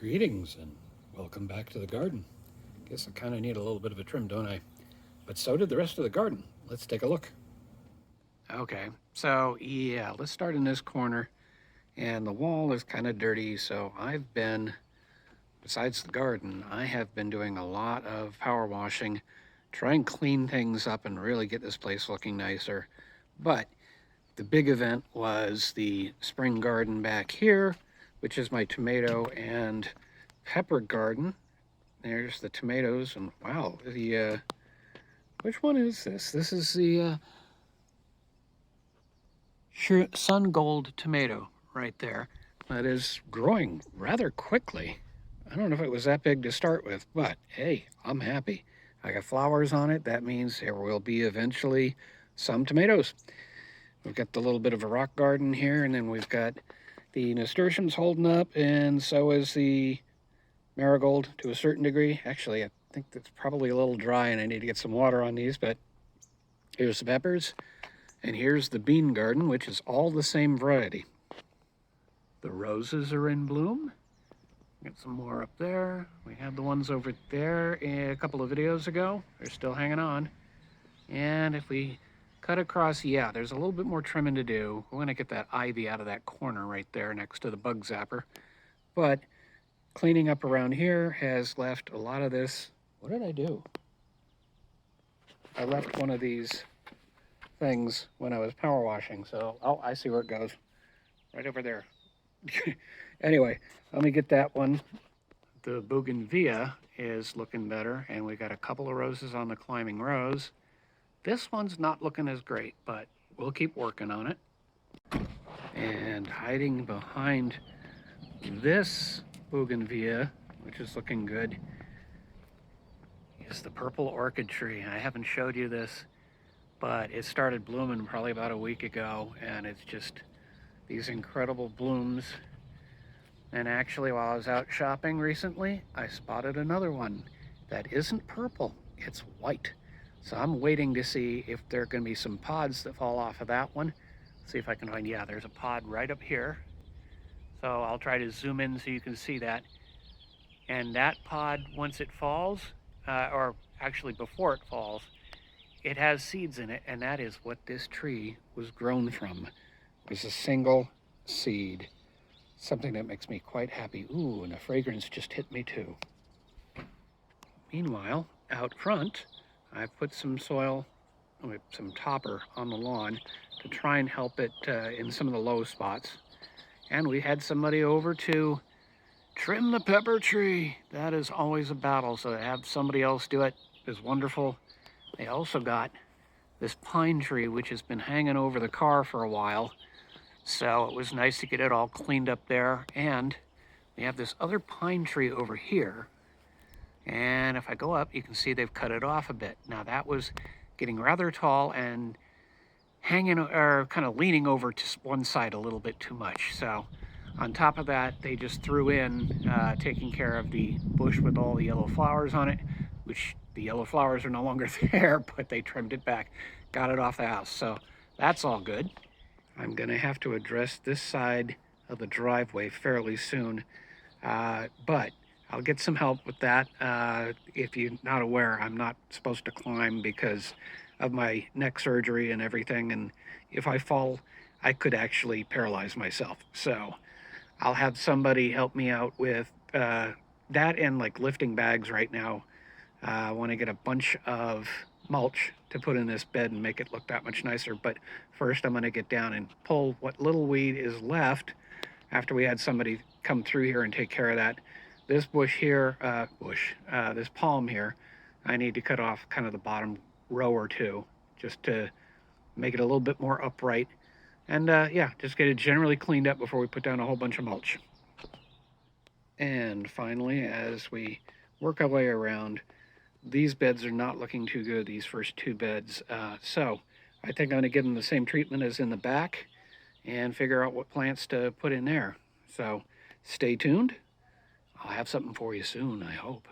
Greetings and welcome back to the garden. Guess I kind of need a little bit of a trim, don't I? But so did the rest of the garden. Let's take a look. Okay, so yeah, let's start in this corner. And the wall is kind of dirty, so besides the garden, I have been doing a lot of power washing, try and clean things up and really get this place looking nicer. But the big event was the spring garden back here, which is my tomato and pepper garden. There's the tomatoes, and wow, which one is this? This is the sun gold tomato right there. That is growing rather quickly. I don't know if it was that big to start with, but hey, I'm happy. I got flowers on it. That means there will be eventually some tomatoes. We've got the little bit of a rock garden here, and then we've got the nasturtiums holding up, and so is the marigold to a certain degree. Actually, I think that's probably a little dry and I need to get some water on these, but here's the peppers. And here's the bean garden, which is all the same variety. The roses are in bloom. Got some more up there. We had the ones over there a couple of videos ago. They're still hanging on. And if we cut across, yeah, there's a little bit more trimming to do. We're gonna get that ivy out of that corner right there next to the bug zapper. But cleaning up around here has left a lot of this. What did I do? I left one of these things when I was power washing, so oh, I see where it goes. Right over there. Anyway, let me get that one. The bougainvillea is looking better, and we got a couple of roses on the climbing rose. This one's not looking as great, but we'll keep working on it. And hiding behind this bougainvillea, which is looking good, is the purple orchid tree. I haven't showed you this, but it started blooming probably about a week ago, and it's just these incredible blooms. And actually, while I was out shopping recently, I spotted another one that isn't purple, it's white. So I'm waiting to see if there are going to be some pods that fall off of that one. See if I can find, yeah, there's a pod right up here. So I'll try to zoom in so you can see that. And that pod, once it falls, or actually before it falls, it has seeds in it, and that is what this tree was grown from. It was a single seed. Something that makes me quite happy. Ooh, and the fragrance just hit me too. Meanwhile, out front, I put some soil, with some topper on the lawn to try and help it in some of the low spots. And we had somebody over to trim the pepper tree. That is always a battle, so to have somebody else do it is wonderful. They also got this pine tree, which has been hanging over the car for a while. So it was nice to get it all cleaned up there. And we have this other pine tree over here. And if I go up, you can see they've cut it off a bit. Now that was getting rather tall and hanging, or kind of leaning over to one side a little bit too much. So on top of that, they just threw in taking care of the bush with all the yellow flowers on it, which the yellow flowers are no longer there, but they trimmed it back, got it off the house. So that's all good. I'm gonna have to address this side of the driveway fairly soon, but I'll get some help with that. If you're not aware, I'm not supposed to climb because of my neck surgery and everything, and if I fall, I could actually paralyze myself. So I'll have somebody help me out with that and like lifting bags right now. I want to get a bunch of mulch to put in this bed and make it look that much nicer. But first I'm going to get down and pull what little weed is left after we had somebody come through here and take care of that. This bush here, this palm here, I need to cut off kind of the bottom row or two just to make it a little bit more upright. And yeah, just get it generally cleaned up before we put down a whole bunch of mulch. And finally, as we work our way around, these beds are not looking too good, these first two beds. So I think I'm gonna give them the same treatment as in the back and figure out what plants to put in there. So stay tuned. I'll have something for you soon, I hope.